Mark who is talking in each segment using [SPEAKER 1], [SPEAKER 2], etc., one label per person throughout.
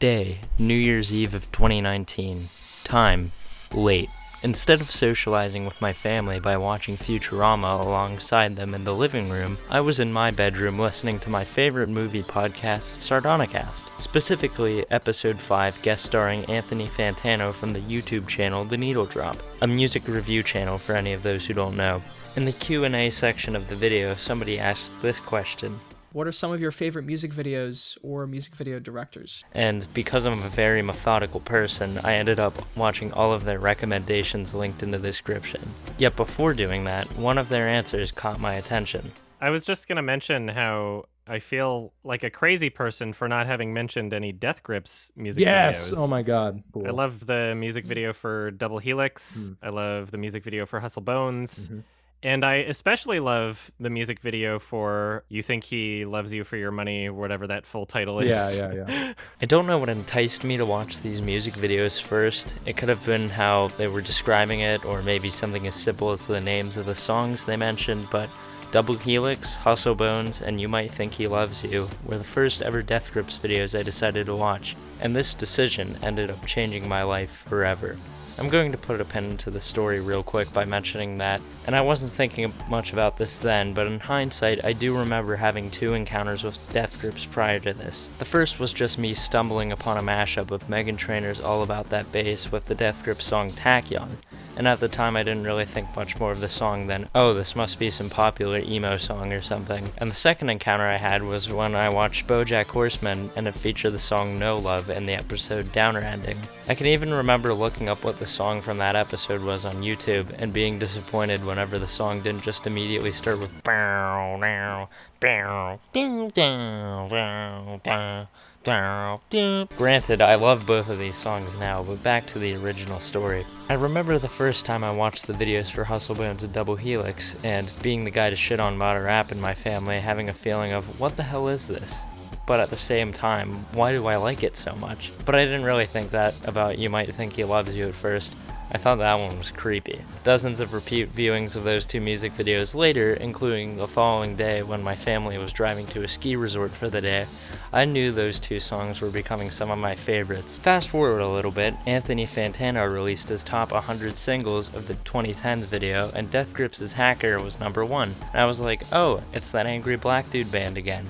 [SPEAKER 1] Day, New Year's Eve of 2019. Time, late. Instead of socializing with my family by watching Futurama alongside them in the living room, I was in my bedroom listening to my favorite movie podcast, Sardonicast, specifically Episode 5 guest starring Anthony Fantano from the YouTube channel The Needle Drop, a music review channel for any of those who don't know. In the Q&A section of the video, somebody asked this question.
[SPEAKER 2] What are some of your favorite music videos or music video directors?
[SPEAKER 1] And because I'm a very methodical person, I ended up watching all of their recommendations linked in the description. Yet before doing that, one of their answers caught my attention.
[SPEAKER 3] I was just going to mention how I feel like a crazy person for not having mentioned any Death Grips music videos.
[SPEAKER 4] Yes! Oh my god. Cool.
[SPEAKER 3] I love the music video for Double Helix. I love the music video for Hustle Bones. And I especially love the music video for You Think He Loves You for Your Money, whatever that full title is.
[SPEAKER 4] Yeah.
[SPEAKER 1] I don't know what enticed me to watch these music videos first. It could have been how they were describing it, or maybe something as simple as the names of the songs they mentioned, but Double Helix, Hustle Bones, and You Might Think He Loves You were the first ever Death Grips videos I decided to watch, and this decision ended up changing my life forever. I'm going to put a pin to the story real quick by mentioning that, and I wasn't thinking much about this then, but in hindsight, I do remember having two encounters with Death Grips prior to this. The first was just me stumbling upon a mashup of Meghan Trainor's All About That Bass with the Death Grips song Tachyon, and at the time I didn't really think much more of the song than, oh, this must be some popular emo song or something. And the second encounter I had was when I watched BoJack Horseman and it featured the song No Love in the episode Downer Ending. I can even remember looking up what the song from that episode was on YouTube and being disappointed whenever the song didn't just immediately start with bow now, bow, ding, down, bow, bow. Granted, I love both of these songs now, but back to the original story. I remember the first time I watched the videos for Hustle Bones and Double Helix, and being the guy to shit on modern rap in my family, having a feeling of, what the hell is this? But at the same time, why do I like it so much? But I didn't really think that about You Might Think He Loves You at first. I thought that one was creepy. Dozens of repeat viewings of those two music videos later, including the following day when my family was driving to a ski resort for the day, I knew those two songs were becoming some of my favorites. Fast forward a little bit, Anthony Fantano released his top 100 singles of the 2010s video, and Death Grips' Hacker was number 1. And I was like, oh, it's that angry black dude band again.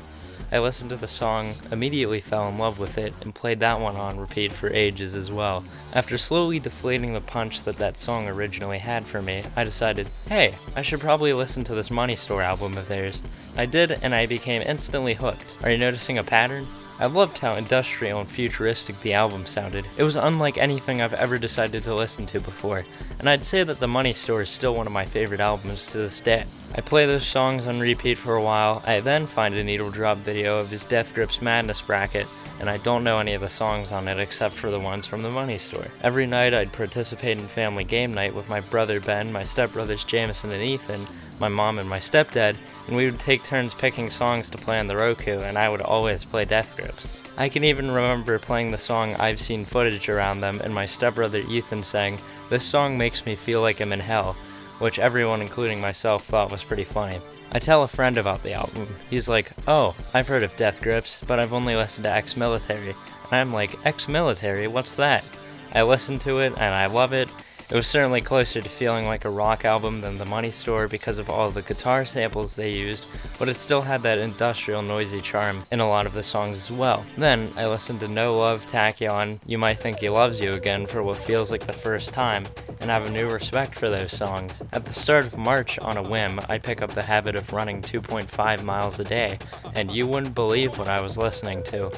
[SPEAKER 1] I listened to the song, immediately fell in love with it, and played that one on repeat for ages as well. After slowly deflating the punch that song originally had for me, I decided, hey, I should probably listen to this Money Store album of theirs. I did, and I became instantly hooked. Are you noticing a pattern? I loved how industrial and futuristic the album sounded. It was unlike anything I've ever decided to listen to before, and I'd say that The Money Store is still one of my favorite albums to this day. I play those songs on repeat for a while, I then find a Needle Drop video of his Death Grips Madness bracket, and I don't know any of the songs on it except for the ones from The Money Store. Every night I'd participate in family game night with my brother Ben, my stepbrothers Jameson and Ethan, my mom and my stepdad, and we would take turns picking songs to play on the Roku, and I would always play Death Grips. I can even remember playing the song I've Seen Footage Around Them, and my stepbrother Ethan saying, "This song makes me feel like I'm in hell," which everyone, including myself, thought was pretty funny. I tell a friend about the album. He's like, oh, I've heard of Death Grips, but I've only listened to Ex-Military. And I'm like, Ex-Military? What's that? I listened to it, and I love it. It was certainly closer to feeling like a rock album than The Money Store because of all the guitar samples they used, but it still had that industrial noisy charm in a lot of the songs as well. Then, I listened to No Love, Tachyon, You Might Think He Loves You again for what feels like the first time, and have a new respect for those songs. At the start of March, on a whim, I pick up the habit of running 2.5 miles a day, and you wouldn't believe what I was listening to.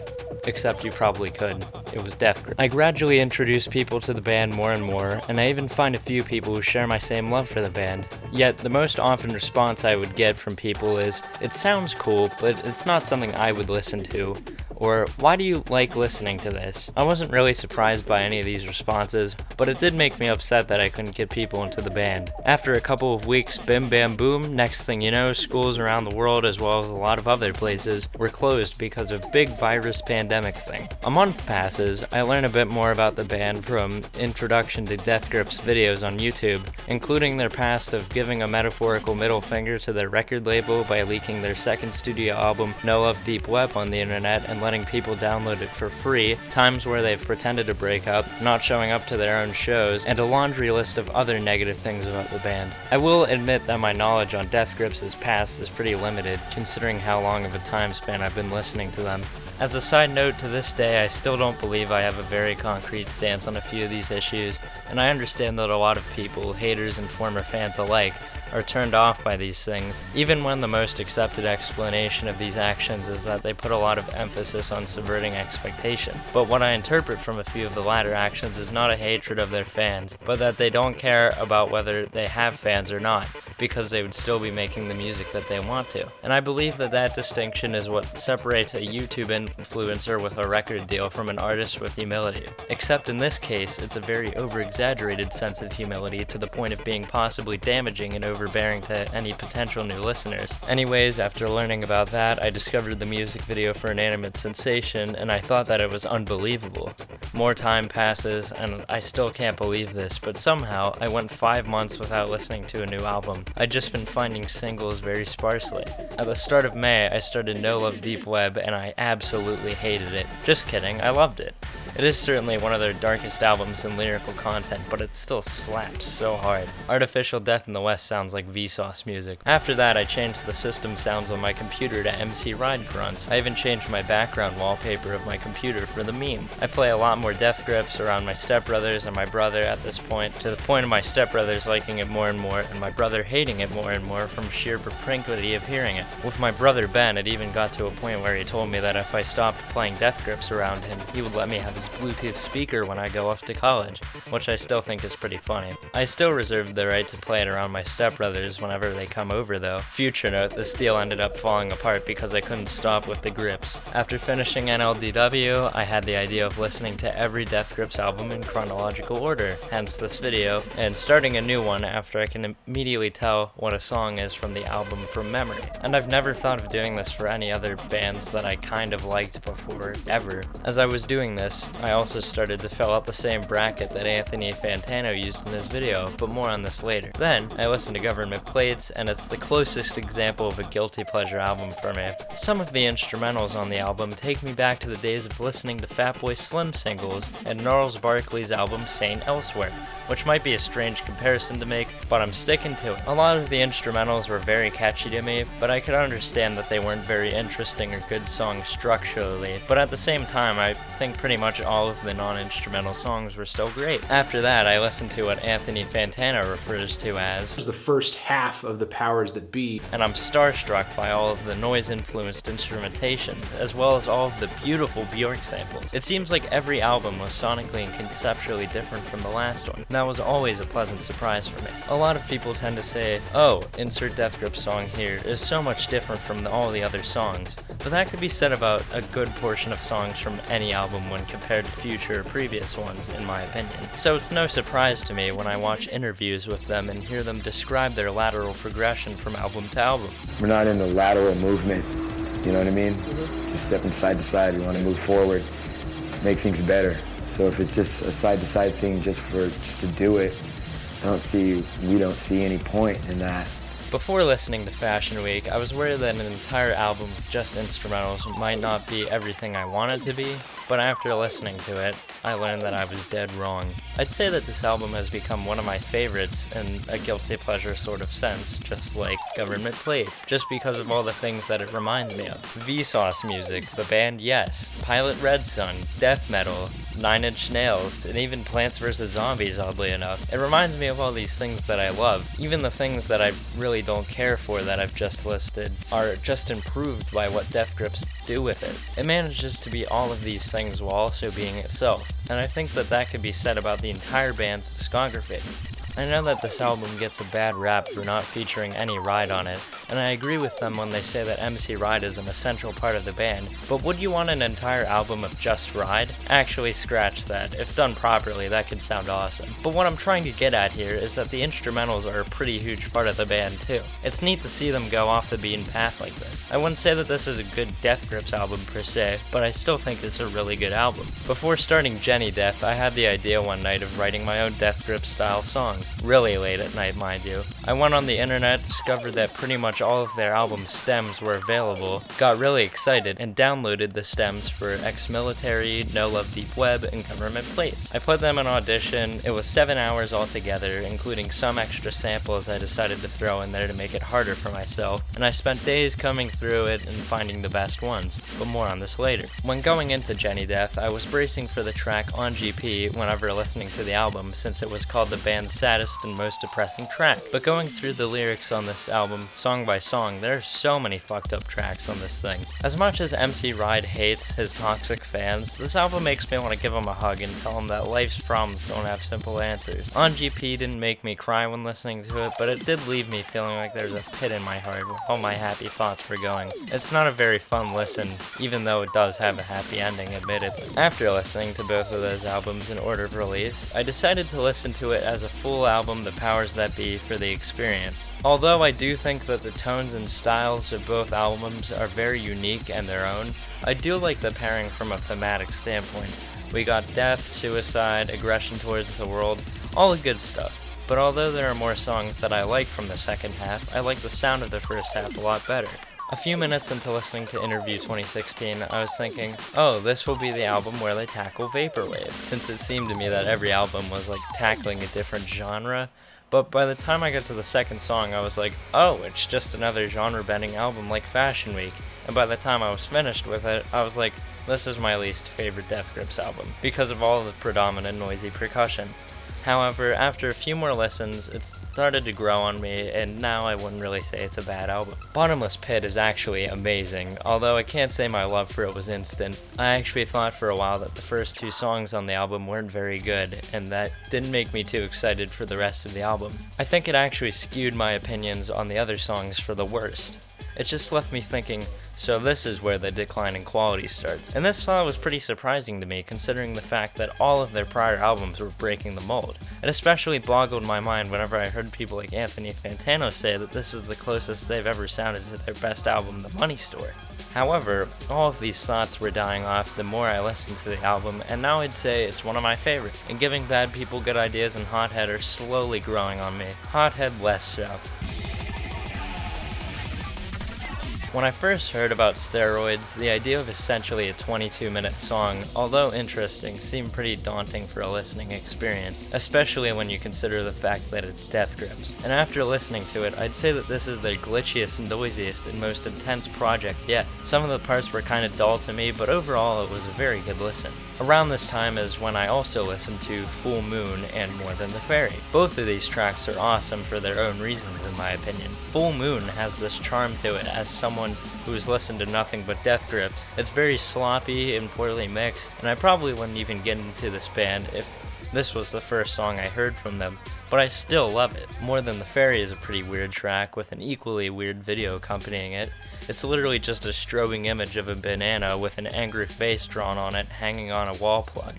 [SPEAKER 1] Except you probably could. It was Death Grips. I gradually introduce people to the band more and more, and I even find a few people who share my same love for the band. Yet, the most often response I would get from people is, it sounds cool, but it's not something I would listen to. Or, why do you like listening to this? I wasn't really surprised by any of these responses, but it did make me upset that I couldn't get people into the band. After a couple of weeks, bim bam boom, next thing you know, schools around the world as well as a lot of other places were closed because of big virus pandemic thing. A month passes, I learn a bit more about the band from Introduction to Death Grips videos on YouTube, including their past of giving a metaphorical middle finger to their record label by leaking their second studio album, No Love Deep Web, on the internet and letting letting people download it for free, times where they've pretended to break up, not showing up to their own shows, and a laundry list of other negative things about the band. I will admit that my knowledge on Death Grips' past is pretty limited, considering how long of a time span I've been listening to them. As a side note, to this day, I still don't believe I have a very concrete stance on a few of these issues, and I understand that a lot of people, haters and former fans alike, are turned off by these things, even when the most accepted explanation of these actions is that they put a lot of emphasis on subverting expectation. But what I interpret from a few of the latter actions is not a hatred of their fans, but that they don't care about whether they have fans or not, because they would still be making the music that they want to. And I believe that that distinction is what separates a YouTube influencer with a record deal from an artist with humility. Except in this case, it's a very over-exaggerated sense of humility to the point of being possibly damaging and overbearing to any potential new listeners. Anyways, after learning about that, I discovered the music video for Inanimate Sensation, and I thought that it was unbelievable. More time passes, and I still can't believe this, but somehow I went 5 months without listening to a new album. I'd just been finding singles very sparsely. At the start of May, I started No Love Deep Web, and I absolutely hated it. Just kidding, I loved it. It is certainly one of their darkest albums in lyrical content, but it still slaps so hard. Artificial Death in the West sounds like Vsauce music. After that, I changed the system sounds on my computer to MC Ride grunts. I even changed my background wallpaper of my computer for the meme. I play a lot more Death Grips around my stepbrothers and my brother at this point, to the point of my stepbrothers liking it more and more, and my brother hating it more and more from sheer propinquity of hearing it. With my brother Ben, it even got to a point where he told me that if I stopped playing Death Grips around him, he would let me have his Bluetooth speaker when I go off to college, which I still think is pretty funny. I still reserve the right to play it around my stepbrothers whenever they come over though. Future note, this deal ended up falling apart because I couldn't stop with the grips. After finishing NLDW, I had the idea of listening to every Death Grips album in chronological order, hence this video, and starting a new one after I can immediately tell what a song is from the album from memory. And I've never thought of doing this for any other bands that I kind of liked before, ever. As I was doing this, I also started to fill out the same bracket that Anthony Fantano used in his video, but more on this later. Then, I listened to Government Plates, and it's the closest example of a guilty pleasure album for me. Some of the instrumentals on the album take me back to the days of listening to Fatboy Slim singles and Gnarls Barkley's album Saint Elsewhere, which might be a strange comparison to make, but I'm sticking to it. A lot of the instrumentals were very catchy to me, but I could understand that they weren't very interesting or good songs structurally, but at the same time, I think pretty much all of the non-instrumental songs were still great. After that, I listened to what Anthony Fantano refers to as
[SPEAKER 5] the first half of the powers that be,
[SPEAKER 1] and I'm starstruck by all of the noise-influenced instrumentation, as well as all of the beautiful Bjork samples. It seems like every album was sonically and conceptually different from the last one. That was always a pleasant surprise for me. A lot of people tend to say, oh, insert Death Grip song here is so much different from all the other songs, but that could be said about a good portion of songs from any album when compared to future or previous ones, in my opinion. So it's no surprise to me when I watch interviews with them and hear them describe their lateral progression from album to album.
[SPEAKER 6] We're not in the lateral movement, you know what I mean? Just stepping side to side, we want to move forward, make things better. So if it's just a side-to-side thing just to do it, we don't see any point in that.
[SPEAKER 1] Before listening to Fashion Week, I was aware that an entire album of just instrumentals might not be everything I want it to be, but after listening to it, I learned that I was dead wrong. I'd say that this album has become one of my favorites in a guilty pleasure sort of sense, just like Government Plates, just because of all the things that it reminds me of. Vsauce music, the band Yes, Pilot Red Sun, death metal, 9 Inch Nails, and even Plants vs. Zombies, oddly enough. It reminds me of all these things that I love. Even the things that I really don't care for that I've just listed are just improved by what Death Grips do with it. It manages to be all of these things while also being itself, and I think that that could be said about the entire band's discography. I know that this album gets a bad rap for not featuring any Ride on it, and I agree with them when they say that MC Ride is an essential part of the band, but would you want an entire album of just Ride? Actually, scratch that. If done properly, that could sound awesome. But what I'm trying to get at here is that the instrumentals are a pretty huge part of the band too. It's neat to see them go off the beaten path like this. I wouldn't say that this is a good Death Grips album per se, but I still think it's a really good album. Before starting Jenny Death, I had the idea one night of writing my own Death Grips style song. long. Really late at night, mind you. I went on the internet, discovered that pretty much all of their album stems were available, got really excited, and downloaded the stems for Ex-Military, No Love Deep Web, and Government Plates. I put them in Audition. It was 7 hours altogether, including some extra samples I decided to throw in there to make it harder for myself, and I spent days combing through it and finding the best ones, but more on this later. When going into Jenny Death, I was bracing for the track On GP whenever listening to the album, since it was called the band's saddest and most depressing track. But going through the lyrics on this album, song by song, there are so many fucked up tracks on this thing. As much as MC Ride hates his toxic fans, this album makes me want to give him a hug and tell him that life's problems don't have simple answers. On GP didn't make me cry when listening to it, but it did leave me feeling like there's a pit in my heart where all my happy thoughts were going. It's not a very fun listen, even though it does have a happy ending, admittedly. After listening to both of those albums in order of release, I decided to listen to it as a full album, the powers that be, for the experience. Although I do think that the tones and styles of both albums are very unique and their own, I do like the pairing from a thematic standpoint. We got death, suicide, aggression towards the world, all the good stuff. But although there are more songs that I like from the second half, I like the sound of the first half a lot better. A few minutes into listening to Interview 2016, I was thinking, oh, this will be the album where they tackle Vaporwave, since it seemed to me that every album was like tackling a different genre. But by the time I got to the second song, I was like, oh, it's just another genre-bending album like Fashion Week. And by the time I was finished with it, I was like, this is my least favorite Death Grips album, because of all the predominant noisy percussion. However, after a few more listens, it started to grow on me, and now I wouldn't really say it's a bad album. Bottomless Pit is actually amazing, although I can't say my love for it was instant. I actually thought for a while that the first 2 songs on the album weren't very good, and that didn't make me too excited for the rest of the album. I think it actually skewed my opinions on the other songs for the worst. It just left me thinking, so this is where the decline in quality starts. And this thought was pretty surprising to me, considering the fact that all of their prior albums were breaking the mold. It especially boggled my mind whenever I heard people like Anthony Fantano say that this is the closest they've ever sounded to their best album, The Money Store. However, all of these thoughts were dying off the more I listened to the album, and now I'd say it's one of my favorites, and Giving Bad People Good Ideas and Hothead are slowly growing on me. Hothead less so. When I first heard about steroids, the idea of essentially a 22-minute song, although interesting, seemed pretty daunting for a listening experience, especially when you consider the fact that it's Death Grips. And after listening to it, I'd say that this is their glitchiest, noisiest, and most intense project yet. Some of the parts were kinda dull to me, but overall it was a very good listen. Around this time is when I also listened to Full Moon and More Than the Fairy. Both of these tracks are awesome for their own reasons, in my opinion. Full Moon has this charm to it as someone who's listened to nothing but Death Grips. It's very sloppy and poorly mixed, and I probably wouldn't even get into this band if this was the first song I heard from them, but I still love it. More Than the Fairy is a pretty weird track with an equally weird video accompanying it. It's literally just a strobing image of a banana with an angry face drawn on it hanging on a wall plug.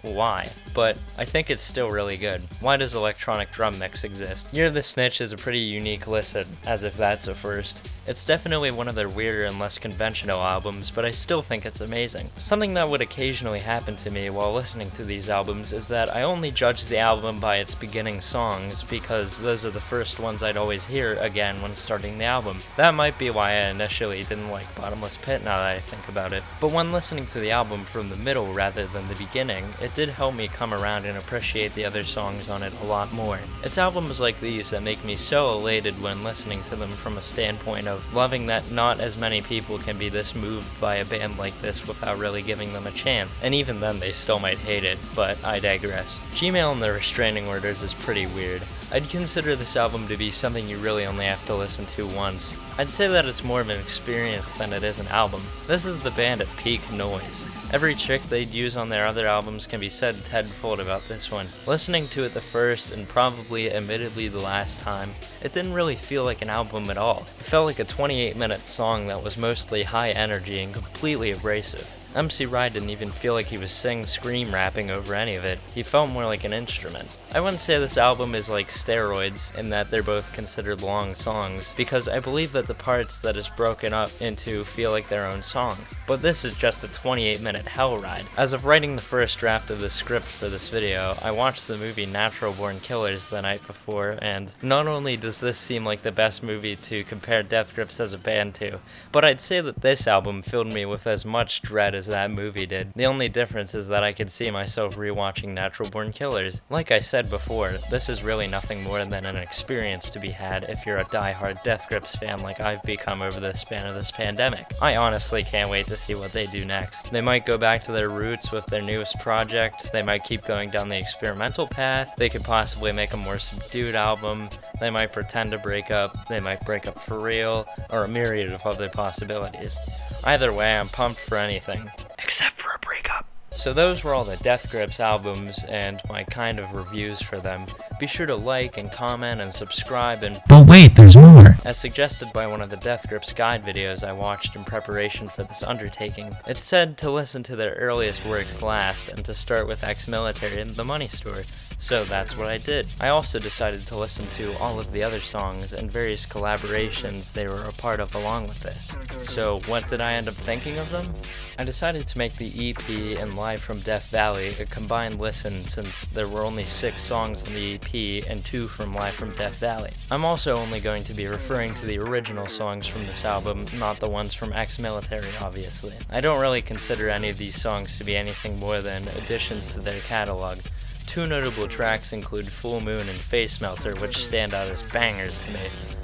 [SPEAKER 1] Why? But I think it's still really good. Why does electronic drum mix exist? You're the Snitch is a pretty unique listen, as if that's a first. It's definitely one of their weirder and less conventional albums, but I still think it's amazing. Something that would occasionally happen to me while listening to these albums is that I only judge the album by its beginning songs, because those are the first ones I'd always hear again when starting the album. That might be why I initially didn't like Bottomless Pit now that I think about it. But when listening to the album from the middle rather than the beginning, it did help me come around and appreciate the other songs on it a lot more. It's albums like these that make me so elated when listening to them from a standpoint of loving that not as many people can be this moved by a band like this without really giving them a chance, and even then they still might hate it, but I digress. Gmail and the restraining orders is pretty weird. I'd consider this album to be something you really only have to listen to once. I'd say that it's more of an experience than it is an album. This is the band at peak noise. Every trick they'd use on their other albums can be said tenfold about this one. Listening to it the first, and probably admittedly the last time, it didn't really feel like an album at all. It felt like a 28-minute song that was mostly high energy and completely abrasive. MC Ride didn't even feel like he was scream rapping over any of it. He felt more like an instrument. I wouldn't say this album is like steroids in that they're both considered long songs, because I believe that the parts that is broken up into feel like their own songs. But this is just a 28-minute hell ride. As of writing the first draft of the script for this video, I watched the movie Natural Born Killers the night before, and not only does this seem like the best movie to compare Death Grips as a band to, but I'd say that this album filled me with as much dread as that movie did. The only difference is that I could see myself rewatching Natural Born Killers. Like I said before, this is really nothing more than an experience to be had if you're a die-hard Death Grips fan like I've become over the span of this pandemic. I honestly can't wait to see what they do next. They might go back to their roots with their newest project, they might keep going down the experimental path, they could possibly make a more subdued album, they might pretend to break up, they might break up for real, or a myriad of other possibilities. Either way, I'm pumped for anything, except for a breakup. So those were all the Death Grips albums and my kind of reviews for them. Be sure to like and comment and subscribe and— But wait, there's more! As suggested by one of the Death Grips guide videos I watched in preparation for this undertaking, it said to listen to their earliest works last and to start with Ex-Military and The Money Store. So that's what I did. I also decided to listen to all of the other songs and various collaborations they were a part of along with this. So what did I end up thinking of them? I decided to make the EP and Live from Death Valley a combined listen since there were only 6 songs on the EP and 2 from Live from Death Valley. I'm also only going to be referring to the original songs from this album, not the ones from Ex-Military obviously. I don't really consider any of these songs to be anything more than additions to their catalog. 2 notable tracks include Full Moon and Face Melter, which stand out as bangers to me,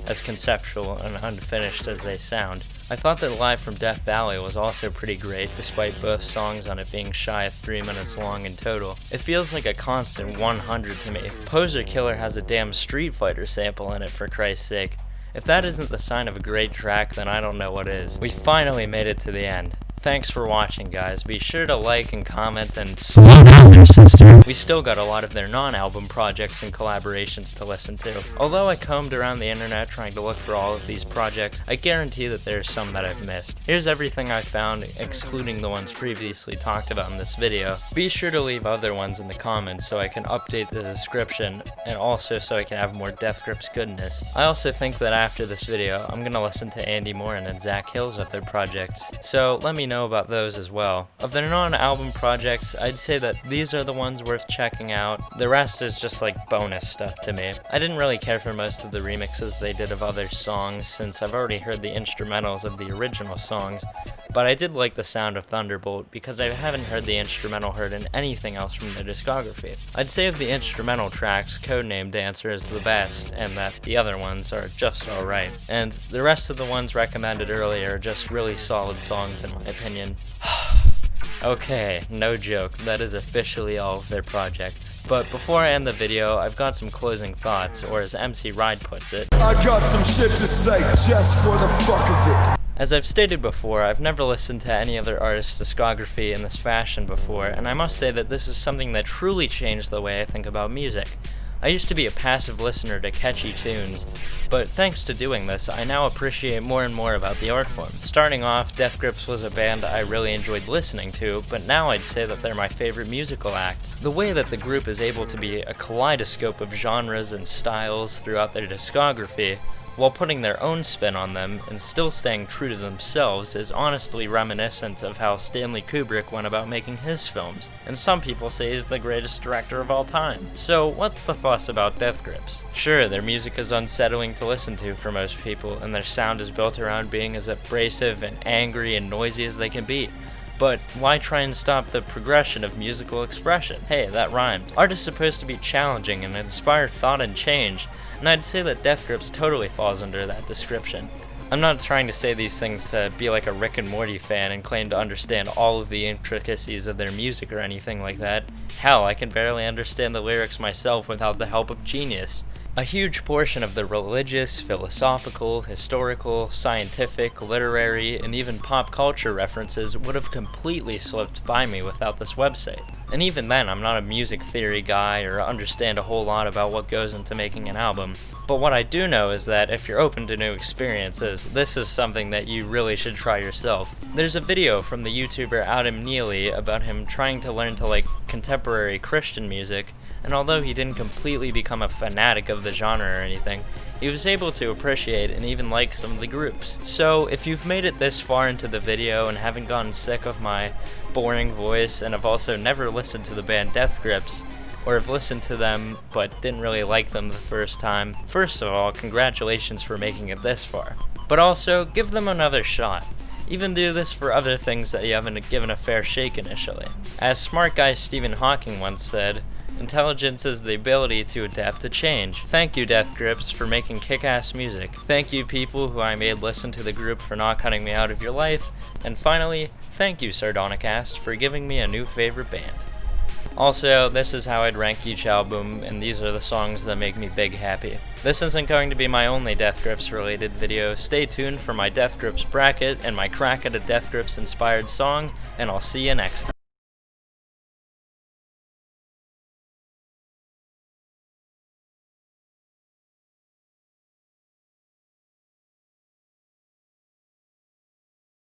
[SPEAKER 1] as conceptual and unfinished as they sound. I thought that Live from Death Valley was also pretty great, despite both songs on it being shy of 3 minutes long in total. It feels like a constant 100 to me. Poser Killer has a damn Street Fighter sample in it, for Christ's sake. If that isn't the sign of a great track, then I don't know what is. We finally made it to the end. Thanks for watching, guys. Be sure to like and comment and— Slow down there, sister! We still got a lot of their non-album projects and collaborations to listen to. Although I combed around the internet trying to look for all of these projects, I guarantee that there's some that I've missed. Here's everything I found, excluding the ones previously talked about in this video. Be sure to leave other ones in the comments so I can update the description, and also so I can have more Death Grips goodness. I also think that after this video, I'm gonna listen to Andy Morin and Zach Hill's other projects, so let me know about those as well. Of their non-album projects, I'd say that these are the ones worth checking out. The rest is just like bonus stuff to me. I didn't really care for most of the remixes they did of other songs since I've already heard the instrumentals of the original songs, but I did like the sound of Thunderbolt because I haven't heard the instrumental heard in anything else from their discography. I'd say of the instrumental tracks, Codename Dancer is the best, and that the other ones are just alright. And the rest of the ones recommended earlier are just really solid songs in my opinion. Okay, no joke, that is officially all of their projects. But before I end the video, I've got some closing thoughts, or as MC Ride puts it,
[SPEAKER 7] I got some shit to say just for the fuck of it.
[SPEAKER 1] As I've stated before, I've never listened to any other artist's discography in this fashion before, and I must say that this is something that truly changed the way I think about music. I used to be a passive listener to catchy tunes, but thanks to doing this, I now appreciate more and more about the art form. Starting off, Death Grips was a band I really enjoyed listening to, but now I'd say that they're my favorite musical act. The way that the group is able to be a kaleidoscope of genres and styles throughout their discography, while putting their own spin on them and still staying true to themselves, is honestly reminiscent of how Stanley Kubrick went about making his films, and some people say he's the greatest director of all time. So what's the fuss about Death Grips? Sure, their music is unsettling to listen to for most people, and their sound is built around being as abrasive and angry and noisy as they can be. But why try and stop the progression of musical expression? Hey, that rhymed. Art is supposed to be challenging and inspire thought and change, and I'd say that Death Grips totally falls under that description. I'm not trying to say these things to be like a Rick and Morty fan and claim to understand all of the intricacies of their music or anything like that. Hell, I can barely understand the lyrics myself without the help of genius. A huge portion of the religious, philosophical, historical, scientific, literary, and even pop culture references would have completely slipped by me without this website. And even then, I'm not a music theory guy or understand a whole lot about what goes into making an album. But what I do know is that if you're open to new experiences, this is something that you really should try yourself. There's a video from the YouTuber Adam Neely about him trying to learn to like contemporary Christian music, and although he didn't completely become a fanatic of the genre or anything, he was able to appreciate and even like some of the groups. So if you've made it this far into the video and haven't gotten sick of my boring voice and have also never listened to the band Death Grips, or have listened to them but didn't really like them the first time, first of all, congratulations for making it this far. But also, give them another shot. Even do this for other things that you haven't given a fair shake initially. As smart guy Stephen Hawking once said, intelligence is the ability to adapt to change. Thank you, Death Grips, for making kick-ass music. Thank you, people who I made listen to the group, for not cutting me out of your life. And finally, thank you, Sardonicast, for giving me a new favorite band. Also, this is how I'd rank each album, and these are the songs that make me big happy. This isn't going to be my only Death Grips related video. Stay tuned for my Death Grips bracket and my crack at a Death Grips inspired song, and I'll see you next time.